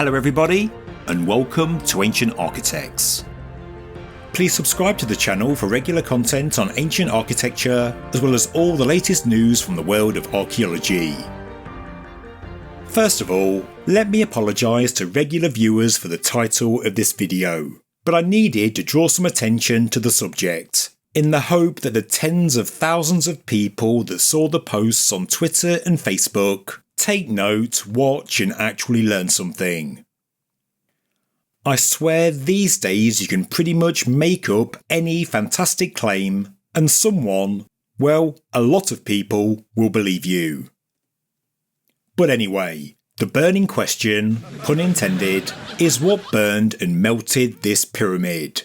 Hello everybody, and welcome to Ancient Architects. Please subscribe to the channel for regular content on ancient architecture, as well as all the latest news from the world of archaeology. First of all, let me apologise to regular viewers for the title of this video, but I needed to draw some attention to the subject, in the hope that the tens of thousands of people that saw the posts on Twitter and Facebook take note, watch and actually learn something. I swear these days you can pretty much make up any fantastic claim and someone, well, a lot of people will believe you. But anyway, the burning question, pun intended, is what burned and melted this pyramid?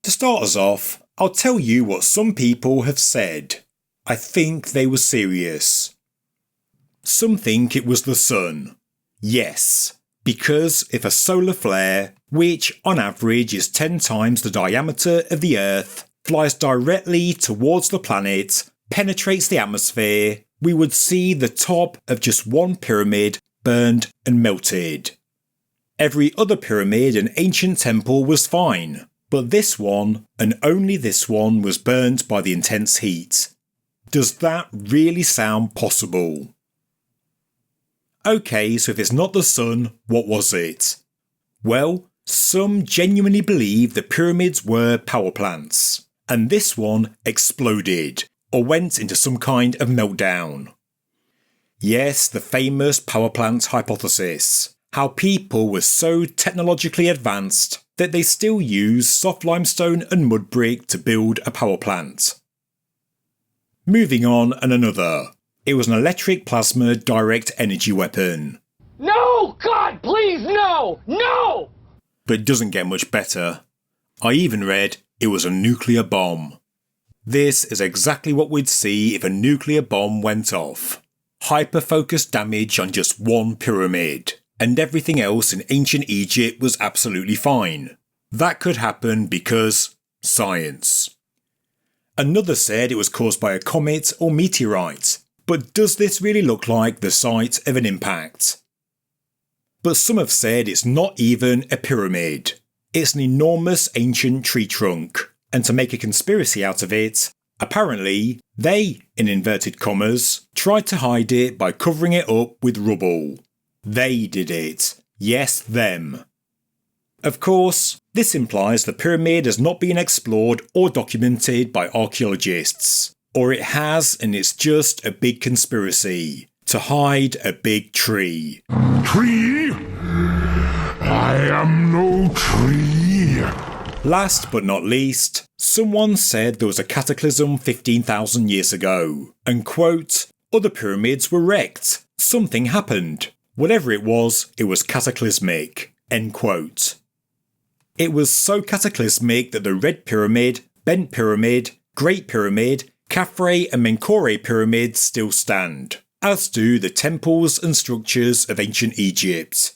To start us off, I'll tell you what some people have said. I think they were serious. Some think it was the sun. Yes, because if a solar flare, which on average is 10 times the diameter of the Earth, flies directly towards the planet, penetrates the atmosphere, we would see the top of just one pyramid burned and melted. Every other pyramid and ancient temple was fine, but this one, and only this one, was burnt by the intense heat. Does that really sound possible? Okay, so if it's not the sun, what was it? Well, some genuinely believe the pyramids were power plants, and this one exploded, or went into some kind of meltdown. Yes, the famous power plant hypothesis, how people were so technologically advanced that they still use soft limestone and mud brick to build a power plant. Moving on, and another. It was an electric plasma direct energy weapon. No! God, please, no! No! But it doesn't get much better. I even read it was a nuclear bomb. This is exactly what we'd see if a nuclear bomb went off. Hyper-focused damage on just one pyramid, and everything else in ancient Egypt was absolutely fine. That could happen because science. Another said it was caused by a comet or meteorite. But does this really look like the site of an impact? But some have said it's not even a pyramid. It's an enormous ancient tree trunk, and to make a conspiracy out of it, apparently they, in inverted commas, tried to hide it by covering it up with rubble. They did it. Yes, them. Of course, this implies the pyramid has not been explored or documented by archaeologists. Or it has, and it's just a big conspiracy to hide a big tree. Tree? I am no tree. Last but not least, someone said there was a cataclysm 15,000 years ago, and quote, other pyramids were wrecked. Something happened. Whatever it was cataclysmic. End quote. It was so cataclysmic that the Red Pyramid, Bent Pyramid, Great Pyramid, Khafre and Menkaure pyramids still stand, as do the temples and structures of ancient Egypt.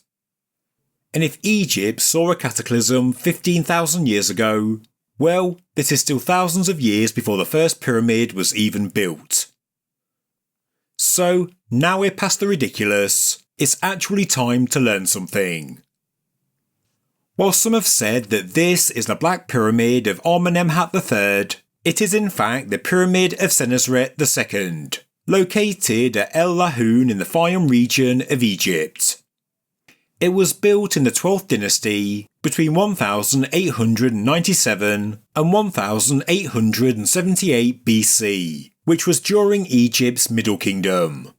And if Egypt saw a cataclysm 15,000 years ago, well, this is still thousands of years before the first pyramid was even built. So, now we're past the ridiculous, it's actually time to learn something. While some have said that this is the Black Pyramid of Amenemhat III, it is in fact the Pyramid of Senusret II, located at El Lahoun in the Fayum region of Egypt. It was built in the 12th dynasty between 1897 and 1878 BC, which was during Egypt's Middle Kingdom.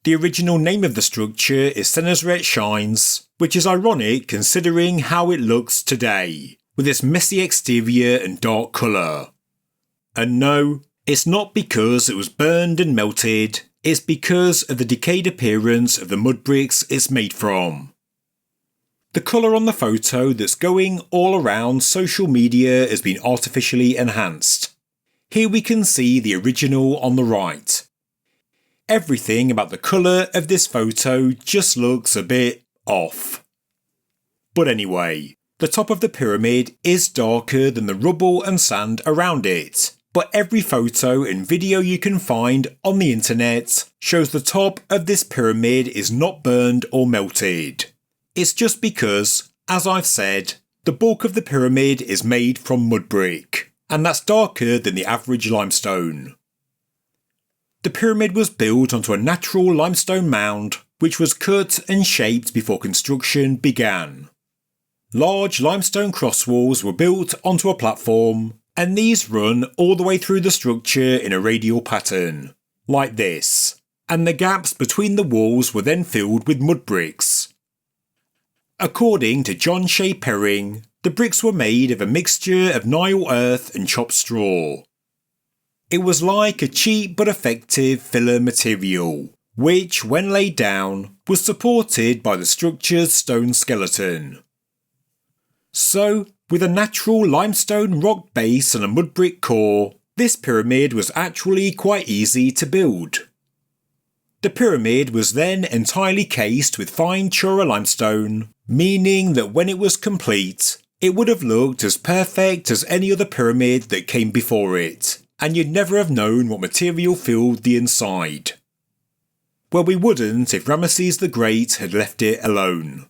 The original name of the structure is Senusret Shines, which is ironic considering how it looks today, with its messy exterior and dark colour. And no, it's not because it was burned and melted, it's because of the decayed appearance of the mud bricks it's made from. The colour on the photo that's going all around social media has been artificially enhanced. Here we can see the original on the right. Everything about the colour of this photo just looks a bit off. But anyway, the top of the pyramid is darker than the rubble and sand around it, but every photo and video you can find on the internet shows the top of this pyramid is not burned or melted. It's just because, as I've said, the bulk of the pyramid is made from mud brick, and that's darker than the average limestone. The pyramid was built onto a natural limestone mound which was cut and shaped before construction began. Large limestone cross walls were built onto a platform, and these run all the way through the structure in a radial pattern, like this, and the gaps between the walls were then filled with mud bricks. According to John Shea Perring, the bricks were made of a mixture of Nile earth and chopped straw. It was like a cheap but effective filler material, which, when laid down, was supported by the structure's stone skeleton. So, with a natural limestone rock base and a mud brick core, this pyramid was actually quite easy to build. The pyramid was then entirely cased with fine Chura limestone, meaning that when it was complete, it would have looked as perfect as any other pyramid that came before it, and you'd never have known what material filled the inside. Well, we wouldn't if Ramesses the Great had left it alone.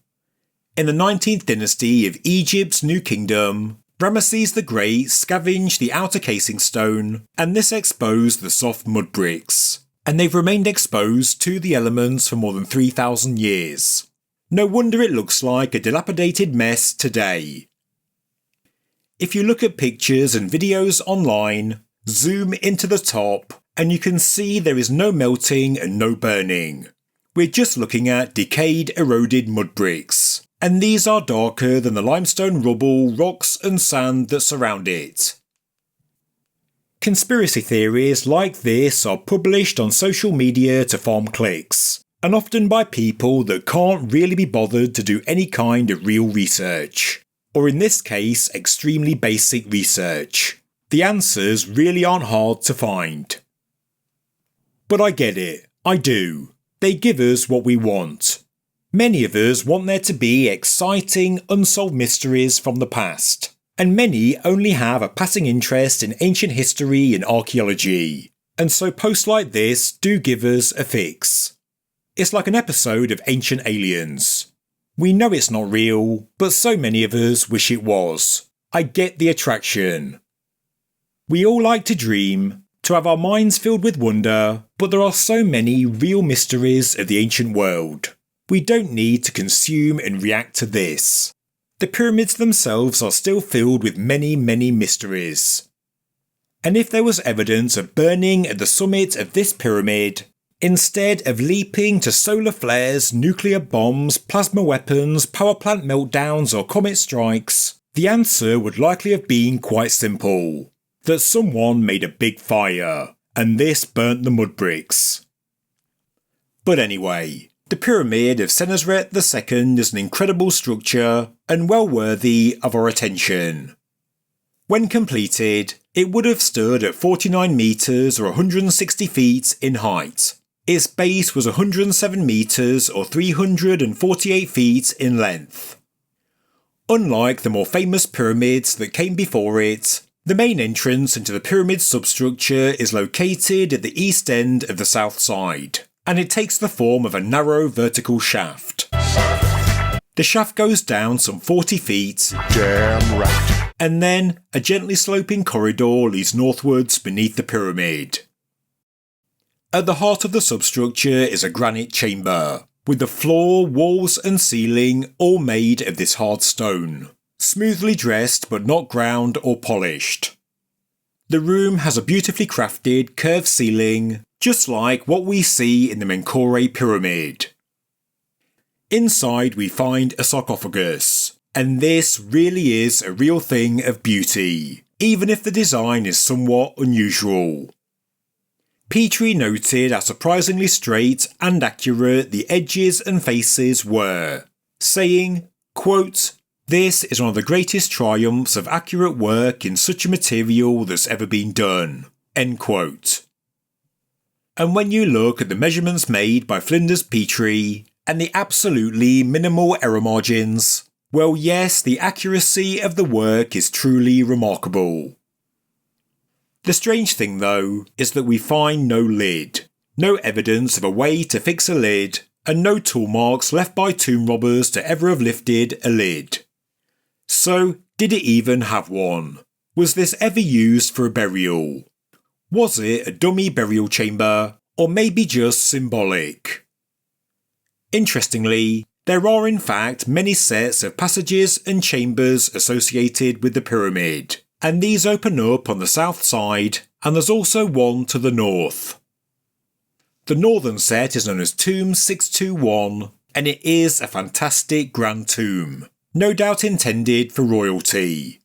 In the 19th dynasty of Egypt's New Kingdom, Ramesses the Great scavenged the outer casing stone, and this exposed the soft mud bricks, and they've remained exposed to the elements for more than 3,000 years. No wonder it looks like a dilapidated mess today. If you look at pictures and videos online, zoom into the top, and you can see there is no melting and no burning. We're just looking at decayed, eroded mud bricks. And these are darker than the limestone rubble, rocks and sand that surround it. Conspiracy theories like this are published on social media to farm clicks, and often by people that can't really be bothered to do any kind of real research, or in this case extremely basic research. The answers really aren't hard to find. But I get it, I do. They give us what we want. Many of us want there to be exciting, unsolved mysteries from the past, and many only have a passing interest in ancient history and archaeology, and so posts like this do give us a fix. It's like an episode of Ancient Aliens. We know it's not real, but so many of us wish it was. I get the attraction. We all like to dream, to have our minds filled with wonder, but there are so many real mysteries of the ancient world. We don't need to consume and react to this. The pyramids themselves are still filled with many, many mysteries. And if there was evidence of burning at the summit of this pyramid, instead of leaping to solar flares, nuclear bombs, plasma weapons, power plant meltdowns or comet strikes, the answer would likely have been quite simple. That someone made a big fire, and this burnt the mud bricks. But anyway, the Pyramid of Senusret II is an incredible structure and well worthy of our attention. When completed, it would have stood at 49 metres or 160 feet in height. Its base was 107 metres or 348 feet in length. Unlike the more famous pyramids that came before it, the main entrance into the pyramid substructure is located at the east end of the south side, and it takes the form of a narrow vertical shaft. The shaft goes down some 40 feet, Damn right. and then a gently sloping corridor leads northwards beneath the pyramid. At the heart of the substructure is a granite chamber, with the floor, walls and ceiling all made of this hard stone, smoothly dressed but not ground or polished. The room has a beautifully crafted curved ceiling, just like what we see in the Menkaure pyramid. Inside we find a sarcophagus, and this really is a real thing of beauty, even if the design is somewhat unusual. Petrie noted how surprisingly straight and accurate the edges and faces were, saying, quote, "This is one of the greatest triumphs of accurate work in such a material that's ever been done." End quote. And when you look at the measurements made by Flinders Petrie, and the absolutely minimal error margins, well yes, the accuracy of the work is truly remarkable. The strange thing though is that we find no lid, no evidence of a way to fix a lid, and no tool marks left by tomb robbers to ever have lifted a lid. So, did it even have one? Was this ever used for a burial? Was it a dummy burial chamber, or maybe just symbolic? Interestingly, there are in fact many sets of passages and chambers associated with the pyramid, and these open up on the south side, and there's also one to the north. The northern set is known as Tomb 621, and it is a fantastic grand tomb, no doubt intended for royalty.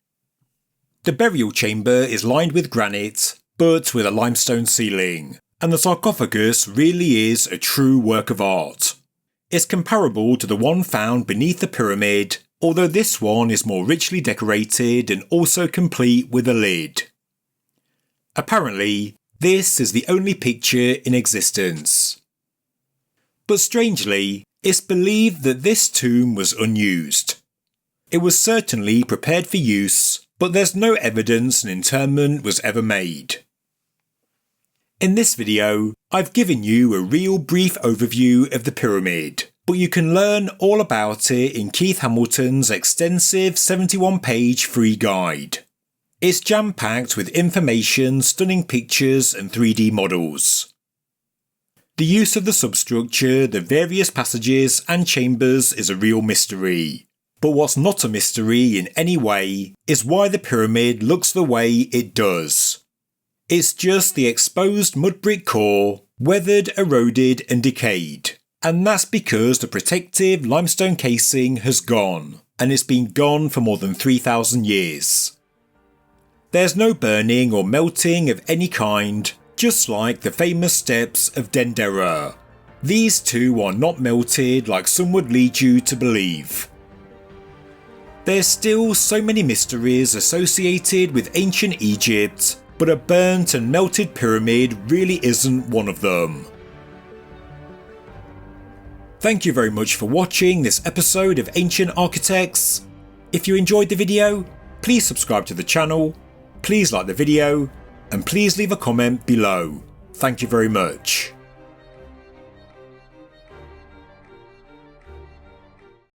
The burial chamber is lined with granite, but with a limestone ceiling, and the sarcophagus really is a true work of art. It's comparable to the one found beneath the pyramid, although this one is more richly decorated and also complete with a lid. Apparently, this is the only picture in existence. But strangely, it's believed that this tomb was unused. It was certainly prepared for use, but there's no evidence an interment was ever made. In this video, I've given you a real brief overview of the pyramid, but you can learn all about it in Keith Hamilton's extensive 71-page free guide. It's jam-packed with information, stunning pictures and 3D models. The use of the substructure, the various passages and chambers is a real mystery. But what's not a mystery in any way is why the pyramid looks the way it does. It's just the exposed mud brick core, weathered, eroded and decayed. And that's because the protective limestone casing has gone, and it's been gone for more than 3,000 years. There's no burning or melting of any kind, just like the famous steps of Dendera. These too are not melted like some would lead you to believe. There's still so many mysteries associated with ancient Egypt, but a burnt and melted pyramid really isn't one of them. Thank you very much for watching this episode of Ancient Architects. If you enjoyed the video, please subscribe to the channel, please like the video, and please leave a comment below. Thank you very much.